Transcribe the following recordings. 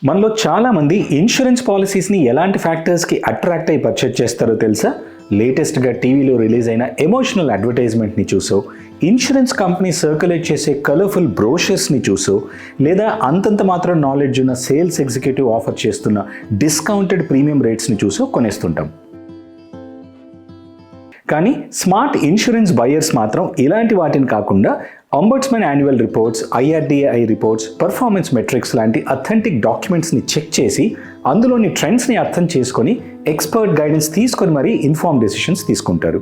మనలో చాలామంది ఇన్సూరెన్స్ పాలసీస్ని ఎలాంటి ఫ్యాక్టర్స్కి అట్రాక్ట్ అయ్యి పర్చేజ్ చేస్తారో తెలుసా? లేటెస్ట్గా టీవీలో రిలీజ్ అయిన ఎమోషనల్ అడ్వర్టైజ్మెంట్ని చూసో, ఇన్సూరెన్స్ కంపెనీ సర్క్యులేట్ చేసే కలర్ఫుల్ బ్రోషర్స్ని చూసో, లేదా అంతంత మాత్రం నాలెడ్జ్ ఉన్న సేల్స్ ఎగ్జిక్యూటివ్ ఆఫర్ చేస్తున్న డిస్కౌంటెడ్ ప్రీమియం రేట్స్ని చూసో కొనేస్తుంటాం. కానీ స్మార్ట్ ఇన్సూరెన్స్ బయర్స్ మాత్రం ఇలాంటి వాటిని కాకుండా ombudsman annual reports, IRDAI reports, performance metrics లాంటి అథెంటిక్ డాక్యుమెంట్స్ని చెక్ చేసి అందులోని ట్రెండ్స్ని అర్థం చేసుకొని ఎక్స్పర్ట్ గైడెన్స్ తీసుకొని మరీ ఇన్ఫార్మ్ డెసిషన్స్ తీసుకుంటారు.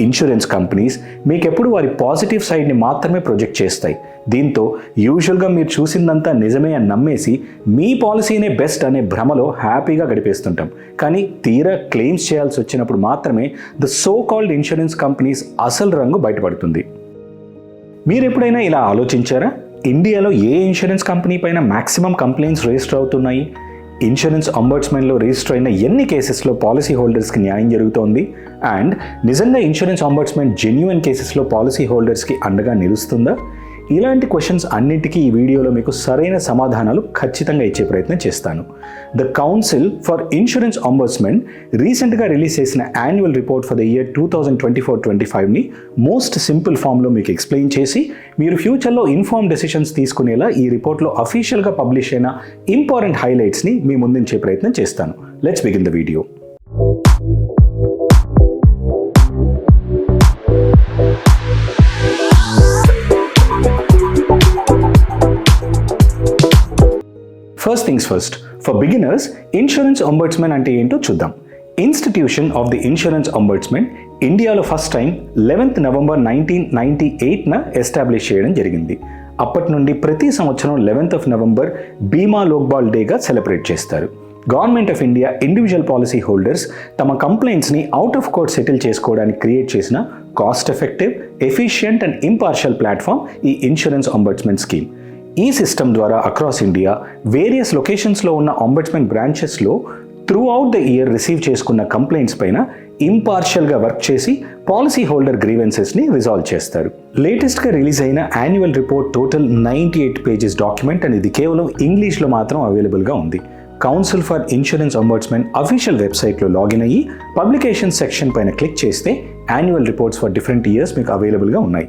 ఇన్సూరెన్స్ కంపెనీస్ మీకెప్పుడు వారి పాజిటివ్ సైడ్ని మాత్రమే ప్రొజెక్ట్ చేస్తాయి. దీంతో యూజువల్గా మీరు చూసిందంతా నిజమే అని నమ్మేసి మీ పాలసీనే బెస్ట్ అనే భ్రమలో హ్యాపీగా గడిపేస్తుంటాం. కానీ తీరా క్లెయిమ్స్ చేయాల్సి వచ్చినప్పుడు మాత్రమే the so called insurance companies అసలు రంగు బయటపడుతుంది. మీరు ఎప్పుడైనా ఇలా ఆలోచించారా? ఇండియాలో ఏ ఇన్సూరెన్స్ కంపెనీ పైన మ్యాక్సిమం కంప్లైంట్స్ రిజిస్టర్ అవుతున్నాయి? ఇన్సూరెన్స్ అంబడ్స్మన్లో రిజిస్టర్ అయిన ఎన్ని కేసెస్లో పాలసీ హోల్డర్స్కి న్యాయం జరుగుతోంది? అండ్ నిజంగా ఇన్సూరెన్స్ అంబడ్స్మన్ జెన్యున్ కేసెస్లో పాలసీ హోల్డర్స్కి అండగా నిలుస్తుందా? ఇలాంటి క్వశ్చన్స్ అన్నింటికీ ఈ వీడియోలో మీకు సరైన సమాధానాలు ఖచ్చితంగా ఇచ్చే ప్రయత్నం చేస్తాను. The council for insurance ombudsman రీసెంట్గా రిలీజ్ చేసిన annual report for the year 2024-25ని మోస్ట్ సింపుల్ ఫామ్లో మీకు ఎక్స్ప్లెయిన్ చేసి మీరు ఫ్యూచర్లో ఇన్ఫార్మ్ డెసిషన్స్ తీసుకునేలా ఈ రిపోర్ట్లో అఫీషియల్గా పబ్లిష్ అయిన ఇంపార్టెంట్ హైలైట్స్ని మీ ముందుంచే ప్రయత్నం చేస్తాను. Let's begin the video. First things first, for beginners insurance ombudsman అంటే ఏంటో చూద్దాం. Institution of the insurance ombudsman ఇండియాలో ఫస్ట్ టైం 11th November 1998న ఎస్టాబ్లిష్ చేయడం జరిగింది. అప్పటి నుండి ప్రతి సంవత్సరం 11th November బీమా లోక్బాల్ డేగా సెలబ్రేట్ చేస్తారు. Government of India individual policy holders తమ కంప్లైంట్స్ని అవుట్ ఆఫ్ కోర్ట్ సెటిల్ చేసుకోవడానికి క్రియేట్ చేసిన cost effective, efficient and impartial platform ఈ ఇన్సూరెన్స్ అంబడ్స్మన్ స్కీమ్. ఈ సిస్టమ్ ద్వారా అక్రాస్ ఇండియా వేరియస్ లొకేషన్స్లో ఉన్న అంబడ్స్మన్ బ్రాంచెస్లో throughout the year receive చేసుకున్న కంప్లైంట్స్ పైన ఇంపార్షియల్గా వర్క్ చేసి పాలసీ హోల్డర్ గ్రీవెన్సెస్ని రిజాల్వ్ చేస్తారు. లేటెస్ట్గా రిలీజ్ అయిన annual report total 98 pages document and ఇది కేవలం ఇంగ్లీష్లో మాత్రం అవైలబుల్గా ఉంది. కౌన్సిల్ ఫర్ ఇన్సూరెన్స్ అంబడ్స్మన్ అఫీషియల్ వెబ్సైట్లో లాగిన్ అయ్యి పబ్లికేషన్ సెక్షన్ పైన క్లిక్ చేస్తే annual reports for different years మీకు అవైలబుల్గా ఉన్నాయి.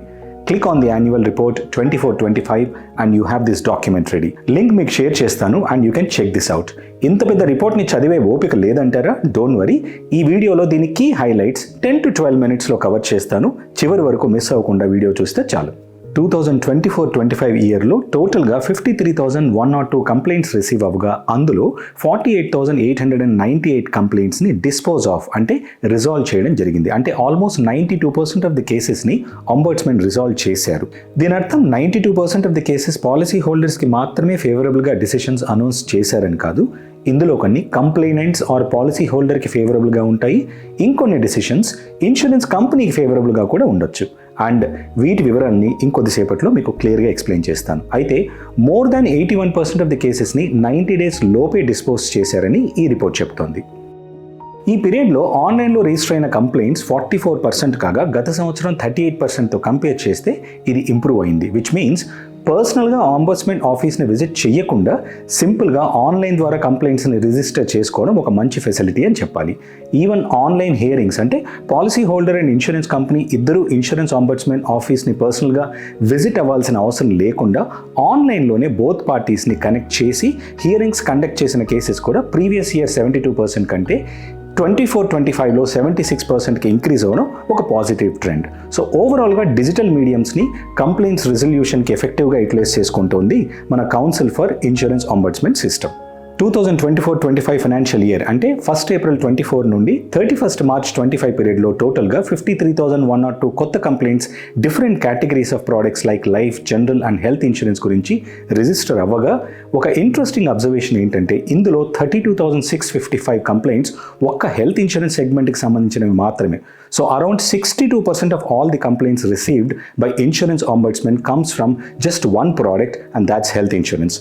Click on the annual report 24-25 and you have this document ready. Link మీకు షేర్ చేస్తాను and you can check this out. ఇంత పెద్ద రిపోర్ట్ని చదివే ఓపిక లేదంటారా? డోంట్ వరీ, ఈ వీడియోలో దీని కీ హైలైట్స్ 10 to 12 minutesలో కవర్ చేస్తాను. చివరి వరకు మిస్ అవ్వకుండా వీడియో చూస్తే చాలు. 2024-25 ఇయర్లో టోటల్గా 53,102 కంప్లైంట్స్ రిసీవ్ అవ్వగా అందులో 48,898 కంప్లైంట్స్ని డిస్పోజ్ ఆఫ్ అంటే రిజాల్వ్ చేయడం జరిగింది. అంటే ఆల్మోస్ట్ 92% ఆఫ్ ది కేసెస్ని అంబడ్స్మన్ రిజాల్వ్ చేశారు. దీని అర్థం 92% ఆఫ్ ది కేసెస్ పాలసీ హోల్డర్స్కి మాత్రమే ఫేవరబుల్గా డిసిషన్స్ అనౌన్స్ చేశారని కాదు. ఇందులో కొన్ని కంప్లైనెంట్స్ ఆర్ పాలసీ హోల్డర్కి ఫేవరబుల్గా ఉంటాయి, ఇంకొన్ని డిసిషన్స్ ఇన్సూరెన్స్ కంపెనీకి ఫేవరబుల్గా కూడా ఉండొచ్చు. అండ్ వీటి వివరాన్ని ఇంకొద్దిసేపట్లో మీకు క్లియర్గా ఎక్స్ప్లెయిన్ చేస్తాను. అయితే మోర్ దాన్ 81% ఆఫ్ ది కేసెస్ని 90 days లోపే డిస్పోజ్ చేశారని ఈ రిపోర్ట్ చెప్తోంది. ఈ పీరియడ్లో ఆన్లైన్లో రిజిస్టర్ అయిన కంప్లైంట్స్ 44% కాగా గత సంవత్సరం 38%తో కంపేర్ చేస్తే ఇది ఇంప్రూవ్ అయింది. విచ్ మీన్స్ పర్సనల్గా అంబడ్స్మన్ ఆఫీస్ని విజిట్ చేయకుండా సింపుల్గా ఆన్లైన్ ద్వారా కంప్లైంట్స్ని రిజిస్టర్ చేసుకోవడం ఒక మంచి ఫెసిలిటీ అని చెప్పాలి. ఈవెన్ ఆన్లైన్ హియరింగ్స్ అంటే policy holder and insurance company ఇద్దరు ఇన్సూరెన్స్ అంబడ్స్మన్ ఆఫీస్ని పర్సనల్గా విజిట్ అవ్వాల్సిన అవసరం లేకుండా ఆన్లైన్లోనే బోత్ పార్టీస్ని కనెక్ట్ చేసి హియరింగ్స్ కండక్ట్ చేసిన కేసెస్ కూడా ప్రీవియస్ ఇయర్ 72% కంటే 24-25లో 76%కి ఇంక్రీజ్ అవ్వడం ఒక పాజిటివ్ ట్రెండ్. సో ఓవరాల్గా డిజిటల్ మీడియంస్ని కంప్లైంట్స్ రిజల్యూషన్కి ఎఫెక్టివ్గా యూటిలైజ్ చేసుకుంటోంది మన council for insurance అంబడ్స్మన్ system. 2024-25 financial year అంటే 1st April 24 నుండి 31st March 25 పీరియడ్లో టోటల్గా 53,102 కొత్త complaints different categories of products like life, general and health insurance గురించి రిజిస్టర్ అవ్వగా ఒక ఇంట్రెస్టింగ్ అబ్జర్వేషన్ ఏంటంటే ఇందులో 32,655 కంప్లైంట్స్ ఒక్క హెల్త్ ఇన్సూరెన్స్ సెగ్మెంట్కి సంబంధించినవి మాత్రమే. So around 62% of all the complaints received by insurance అంబడ్స్మన్ comes from just one product and that's health insurance.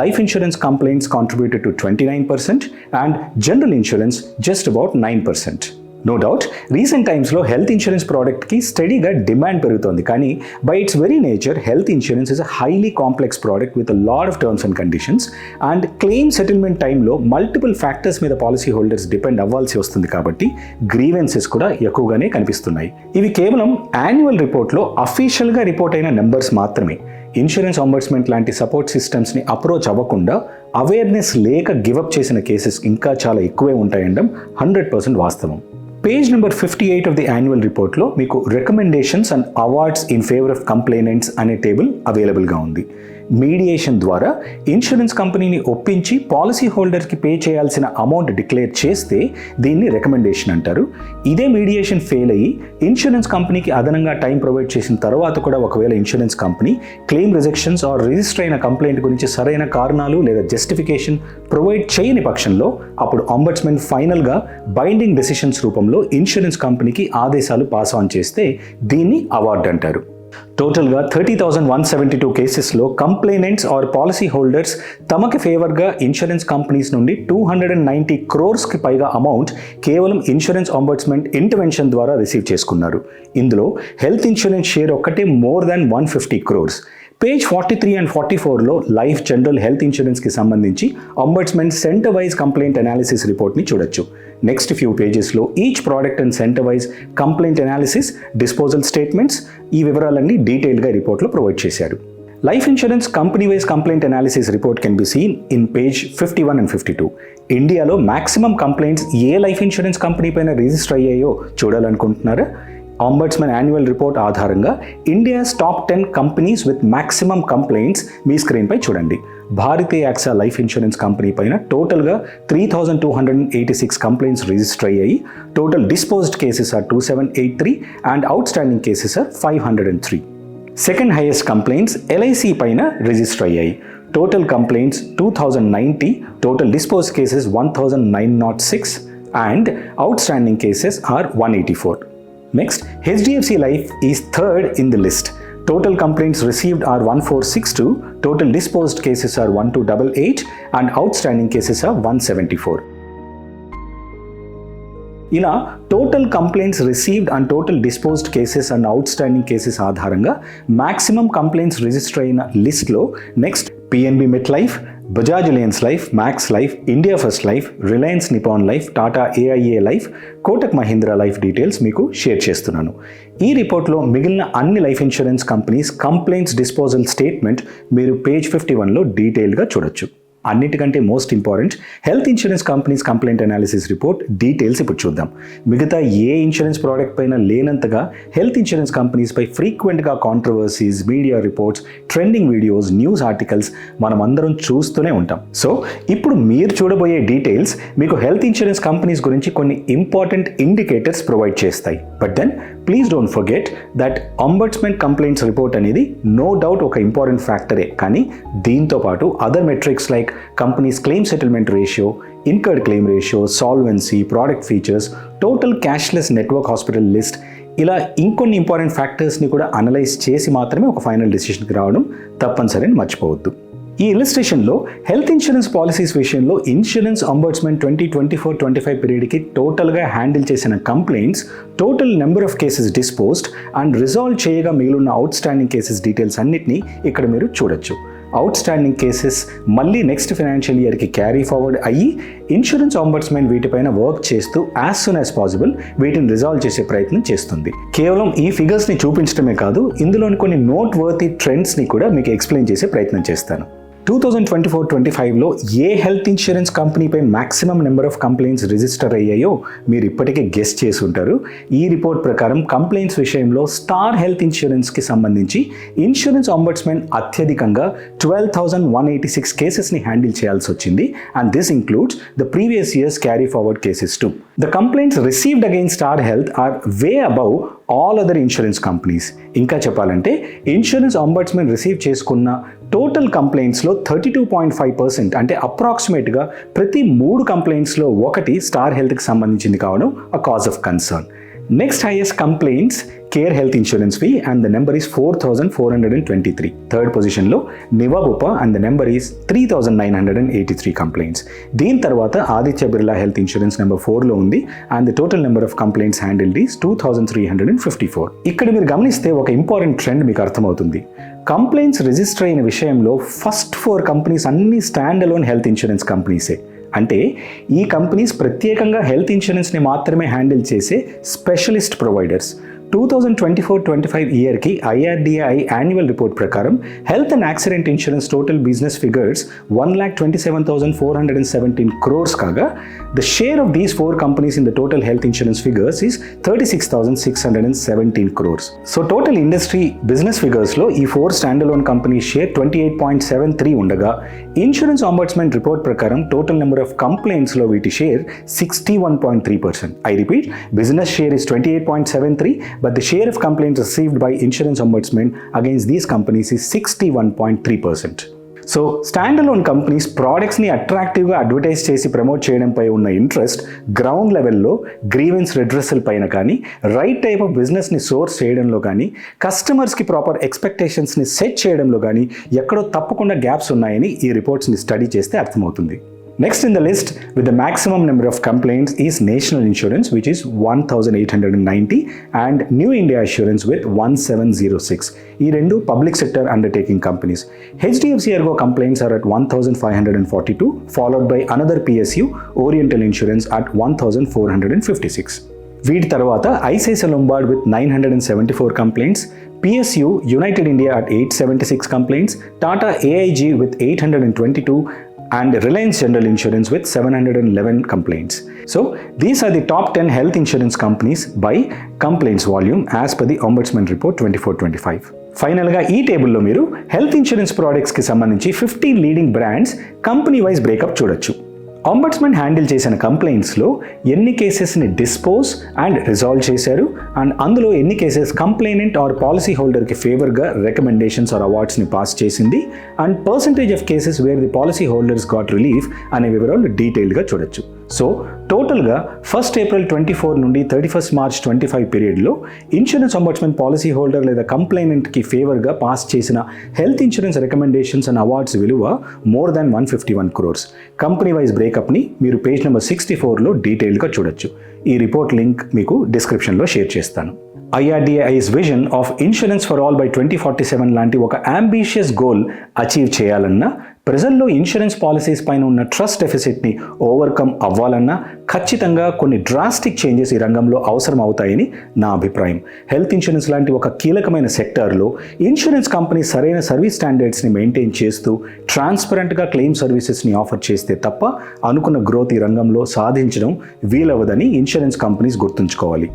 Life insurance complaints contributed to 29% and general insurance just about 9%. No doubt recent టైమ్స్లో health insurance ప్రోడక్ట్కి స్టడీగా demand పెరుగుతోంది, కానీ by its very nature health insurance is a highly complex product with a lot of terms and conditions and claim settlement టైంలో multiple factors మీద policy holders depend అవ్వాల్సి వస్తుంది కాబట్టి గ్రీవెన్సెస్ కూడా ఎక్కువగానే కనిపిస్తున్నాయి. ఇవి కేవలం యాన్యువల్ రిపోర్ట్లో అఫీషియల్గా రిపోర్ట్ అయిన నెంబర్స్ మాత్రమే. ఇన్సూరెన్స్ అంబర్స్మెంట్ లాంటి సపోర్ట్ సిస్టమ్స్ని అప్రోచ్ అవ్వకుండా అవేర్నెస్ లేక గివప్ చేసిన కేసెస్ ఇంకా చాలా ఎక్కువే ఉంటాయనడం 100% వాస్తవం. Page number 58 of the annual రిపోర్ట్లో మీకు recommendations and awards in favour of complainant's అనే టేబుల్ అవైలబుల్గా ఉంది. మీడియేషన్ ద్వారా ఇన్సూరెన్స్ కంపెనీని ఒప్పించి పాలసీ హోల్డర్కి పే చేయాల్సిన అమౌంట్ డిక్లేర్ చేస్తే దీన్ని రికమెండేషన్ అంటారు. ఇదే మీడియేషన్ ఫెయిల్ అయ్యి ఇన్సూరెన్స్ కంపెనీకి అదనంగా టైం ప్రొవైడ్ చేసిన తర్వాత కూడా ఒకవేళ insurance company claim rejections or register అయిన కంప్లైంట్ గురించి సరైన కారణాలు లేదా జస్టిఫికేషన్ ప్రొవైడ్ చేయని పక్షంలో అప్పుడు అంబడ్స్మెన్ ఫైనల్గా బైండింగ్ డెసిషన్స్ రూపంలో ఇన్సూరెన్స్ కంపెనీకి ఆదేశాలు పాస్ ఆన్ చేస్తే దీన్ని అవార్డు అంటారు. టోటల్గా 30,172 కేసెస్లో కంప్లైనెంట్స్ ఆర్ పాలసీ హోల్డర్స్ తమకి ఫేవర్గా ఇన్సూరెన్స్ కంపెనీస్ నుండి 290 crores పైగా అమౌంట్ కేవలం ఇన్సూరెన్స్ అంబడ్స్మెంట్ ఇంటర్వెన్షన్ ద్వారా రిసీవ్ చేసుకున్నారు. ఇందులో హెల్త్ ఇన్సూరెన్స్ షేర్ ఒక్కటే more than 150 crores. Page 43 and 44లో లైఫ్ జనరల్ హెల్త్ ఇన్సూరెన్స్కి సంబంధించి ombudsman centre wise complaint analysis రిపోర్ట్ని చూడొచ్చు. నెక్స్ట్ ఫ్యూ పేజెస్లో each product and centre wise complaint analysis, disposal statements, ఈ వివరాలన్నీ డీటెయిల్గా రిపోర్ట్లో ప్రొవైడ్ చేశారు. Life insurance company wise complaint analysis report can be seen in page 51 and 52. ఇండియాలో మ్యాక్సిమం కంప్లైంట్స్ ఏ లైఫ్ ఇన్సూరెన్స్ కంపెనీ పైన రిజిస్టర్ అయ్యాయో చూడాలనుకుంటున్నారా? అంబడ్స్మెన్ యాన్యువల్ రిపోర్ట్ ఆధారంగా India's top 10 companies with maximum complaints మీ స్క్రీన్పై చూడండి. Bharti AXA life insurance company పైన టోటల్గా 3,286 కంప్లైంట్స్ రిజిస్టర్ అయ్యాయి. Total disposed cases are 2783 and outstanding cases are 503. Second highest complaints LIC పైన రిజిస్టర్ అయ్యాయి. Total complaints 2,090, total disposed cases 1,906 and outstanding cases are 184. Next, HDFC Life is third in the list. Total complaints received are 1,462, total disposed cases are 1,288 and outstanding cases are 174. ఇలా total complaints received and total disposed cases and outstanding cases ఆధారంగా maximum complaints register అయిన లిస్ట్లో next PNB MetLife, Bajaj Allianz Life, Max Life, India First Life, Reliance Nippon Life, Tata AIA Life, Kotak Mahindra life details మీకు share చేస్తున్నాను. ఈ రిపోర్ట్లో మిగిలిన అన్ని life insurance companies complaints disposal statement మీరు పేజ్ 51లో డీటెయిల్గా చూడొచ్చు. అన్నిటికంటే most important health insurance companies complaint analysis report details ఇప్పుడు చూద్దాం. మిగతా ఏ ఇన్సూరెన్స్ ప్రోడక్ట్ పైన లేనంతగా హెల్త్ ఇన్సూరెన్స్ కంపెనీస్ పై ఫ్రీక్వెంట్గా controversies, media reports, trending videos, news articles మనం అందరం చూస్తూనే ఉంటాం. సో ఇప్పుడు మీరు చూడబోయే డీటెయిల్స్ మీకు హెల్త్ ఇన్సూరెన్స్ కంపెనీస్ గురించి కొన్ని ఇంపార్టెంట్ ఇండికేటర్స్ ప్రొవైడ్ చేస్తాయి. But then please don't forget that ombudsman complaints report అనేది నో డౌట్ ఒక ఇంపార్టెంట్ ఫ్యాక్టరే, కానీ దీంతో పాటు other metrics like companies claim settlement ratio, incurred claim ratio, solvency, product features, total cashless network hospital list, ఇలా ఇంకొన్ని important ఫ్యాక్టర్స్ని కూడా analyse చేసి మాత్రమే ఒక ఫైనల్ డెసిషన్కి రావడం తప్పనిసరిని మర్చిపోవద్దు. ఈ ఇలిస్ట్రేషన్లో హెల్త్ ఇన్సూరెన్స్ పాలసీస్ విషయంలో ఇన్సూరెన్స్ అంబడ్స్మెంట్ 2024-25 పీరియడ్కి టోటల్గా హ్యాండిల్ చేసిన complaints, total number of cases disposed and resolve చేయగా మిగిలిన అవుట్ స్టాండింగ్ కేసెస్ డీటెయిల్స్ అన్నిటినీ ఇక్కడ మీరు చూడొచ్చు. అవుట్ స్టాండింగ్ కేసెస్ మళ్ళీ నెక్స్ట్ ఫైనాన్షియల్ ఇయర్కి క్యారీ ఫార్వర్డ్ అయ్యి ఇన్సూరెన్స్ అంబడ్స్మెంట్ వీటిపైన వర్క్ చేస్తూ యాజ్ సూన్ యాజ్ పాసిబుల్ వీటిని రిజాల్వ్ చేసే ప్రయత్నం చేస్తుంది. కేవలం ఈ ఫిగర్స్ని చూపించడమే కాదు, ఇందులోని కొన్ని నోట్ వర్తీ ట్రెండ్స్ని కూడా మీకు ఎక్స్ప్లెయిన్ చేసే ప్రయత్నం చేస్తాను. 2024-25లో ఏ హెల్త్ ఇన్సూరెన్స్ కంపెనీపై maximum number of complaints register అయ్యాయో మీరు ఇప్పటికే గెస్ చేసి ఉంటారు. ఈ రిపోర్ట్ ప్రకారం కంప్లైంట్స్ విషయంలో స్టార్ హెల్త్ ఇన్సూరెన్స్కి సంబంధించి ఇన్సూరెన్స్ అంబడ్స్మెంట్ అత్యధికంగా 12,186 కేసెస్ని హ్యాండిల్ చేయాల్సి వచ్చింది. And this includes the previous years carry forward cases too. The complaints received against star health are way above all other insurance companies. ఇంకా చెప్పాలంటే ఇన్సూరెన్స్ అంబడ్స్మెంట్ రిసీవ్ చేసుకున్న total కంప్లైంట్స్లో 32.5% అంటే అప్రాక్సిమేట్గా ప్రతి 3 కంప్లైంట్స్లో ఒకటి స్టార్ హెల్త్కి సంబంధించింది కావడం a cause of concern. Next highest complaints Care Health Insurance ఫీ and the number is 4,423. Third పొజిషన్లో Niva Bupa and the number is 3,983 complaints. దీని తర్వాత Aditya Birla health insurance number 4లో ఉంది and the total number of complaints handled is 2,354. ఇక్కడ మీరు గమనిస్తే ఒక ఇంపార్టెంట్ ట్రెండ్ మీకు అర్థమవుతుంది. కంప్లైంట్స్ రిజిస్టర్ అయిన విషయంలో ఫస్ట్ 4 కంపెనీస్ అన్ని స్టాండ్ అలోన్ హెల్త్ ఇన్సూరెన్స్ కంపెనీసే. అంటే ఈ కంపెనీస్ ప్రత్యేకంగా హెల్త్ ఇన్సూరెన్స్ని మాత్రమే హ్యాండిల్ చేసే స్పెషలిస్ట్ ప్రొవైడర్స్. 2024-25 ఇయర్కి IRDAI యాన్యువల్ రిపోర్ట్ ప్రకారం health and accident insurance total business figures 1,27,417 crores కాగా the share of these 4 companies in the total health insurance figures is 36,617 crores. So total industry business ఫిగర్స్లో ఈ 4 standalone companies share 28.73 ఉండగా insurance ombudsman report ప్రకారం total number of కంప్లైంట్స్లో వీటి share 61.3%. I repeat, business share is 28.73, but the share of complaints received by insurance ombudsman against these companies is 61.3%. So standalone companies ప్రోడక్ట్స్ని అట్రాక్టివ్గా advertise చేసి promote చేయడంపై ఉన్న interest ground లెవెల్లో grievance redressal పైన కానీ, రైట్ టైప్ ఆఫ్ బిజినెస్ని source చేయడంలో కానీ, కస్టమర్స్కి ప్రాపర్ ఎక్స్పెక్టేషన్స్ని సెట్ చేయడంలో కానీ ఎక్కడో తప్పకుండా గ్యాప్స్ ఉన్నాయని ఈ రిపోర్ట్స్ని స్టడీ చేస్తే అర్థమవుతుంది. Next in the list with the maximum number of complaints is National Insurance, which is 1,890, and New India Assurance with 1,706. ఈ రెండు public sector undertaking companies. HDFC Ergo complaints are at 1,542, followed by another PSU, Oriental Insurance at 1,456. వీటి తర్వాత ICICI Lombard with 974 complaints, PSU United India at 876 complaints, Tata AIG with 822, and Reliance General Insurance with 711 complaints. So these are the top 10 health insurance companies by complaints volume as per the Ombudsman Report 24-25. ఫైనల్గా ఈ టేబుల్లో మీరు health insurance ప్రోడక్ట్స్కి సంబంధించి 15 leading brands company wise breakup చూడొచ్చు. Ombudsman handle చేసిన కంప్లైంట్స్లో ఎన్ని కేసెస్ని డిస్పోజ్ అండ్ రిజాల్వ్ చేశారు, అండ్ అందులో ఎన్ని కేసెస్ కంప్లైనెంట్ ఆర్ పాలసీ హోల్డర్కి ఫేవర్గా రికమెండేషన్స్ ఆర్ అవార్డ్స్ని పాస్ చేసింది, and percentage of cases where the policyholders got relief అనే వివరాలు డీటెయిల్గా చూడొచ్చు. సో టోటల్గా 1 April 24 నుండి 31 March 25 పీరియడ్లో ఇన్సూరెన్స్ ఆంబడ్స్మన్ పాలసీ హోల్డర్ లేదా కంప్లైనెంట్కి ఫేవర్గా పాస్ చేసిన health insurance recommendations and awards విలువ more than 151 crores. Company wise బ్రేకప్ని మీరు పేజ్ నెంబర్ 64లో డీటెయిల్గా చూడొచ్చు. ఈ రిపోర్ట్ లింక్ మీకు డిస్క్రిప్షన్లో షేర్ చేస్తాను. IRDAI's vision of insurance for all by 2047 లాంటి ఒక అంబిషియస్ గోల్ అచీవ్ చేయాలన్నా, ప్రజల్లో ఇన్సూరెన్స్ పాలసీస్ పైన ఉన్న ట్రస్ట్ డెఫిసిట్ని ఓవర్కమ్ అవ్వాలన్నా ఖచ్చితంగా కొన్ని డ్రాస్టిక్ చేంజెస్ ఈ రంగంలో అవసరం అవుతాయని నా అభిప్రాయం. హెల్త్ ఇన్సూరెన్స్ లాంటి ఒక కీలకమైన సెక్టార్లో ఇన్సూరెన్స్ కంపెనీ సరైన సర్వీస్ స్టాండర్డ్స్ని మెయింటైన్ చేస్తూ ట్రాన్స్పరెంట్గా క్లెయిమ్ సర్వీసెస్ని ఆఫర్ చేస్తే తప్ప అనుకున్న గ్రోత్ ఈ రంగంలో సాధించడం వీలవదని ఇన్సూరెన్స్ కంపెనీస్ గుర్తుంచుకోవాలి.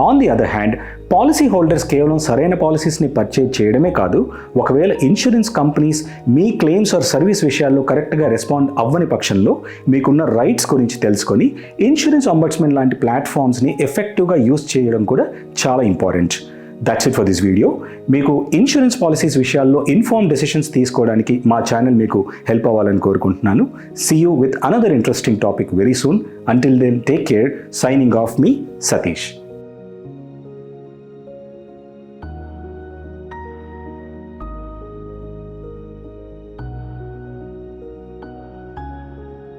On the other hand, policy holders కేవలం సరైన పాలసీస్ని పర్చేజ్ చేయడమే కాదు, ఒకవేళ insurance companies me claims or service విషయాల్లో కరెక్ట్గా రెస్పాండ్ అవ్వని పక్షంలో మీకున్న రైట్స్ గురించి తెలుసుకొని ఇన్సూరెన్స్ ఆంబడ్స్మన్ లాంటి ప్లాట్ఫామ్స్ని ఎఫెక్టివ్గా యూస్ చేయడం కూడా చాలా important. That's it for this video. మీకు ఇన్సూరెన్స్ పాలసీస్ విషయాల్లో ఇన్ఫార్మ్ డెసిషన్స్ తీసుకోవడానికి మా ఛానల్ మీకు హెల్ప్ అవ్వాలని కోరుకుంటున్నాను. See you with another interesting topic very soon. Until then, take care. Signing off మీ సతీష్.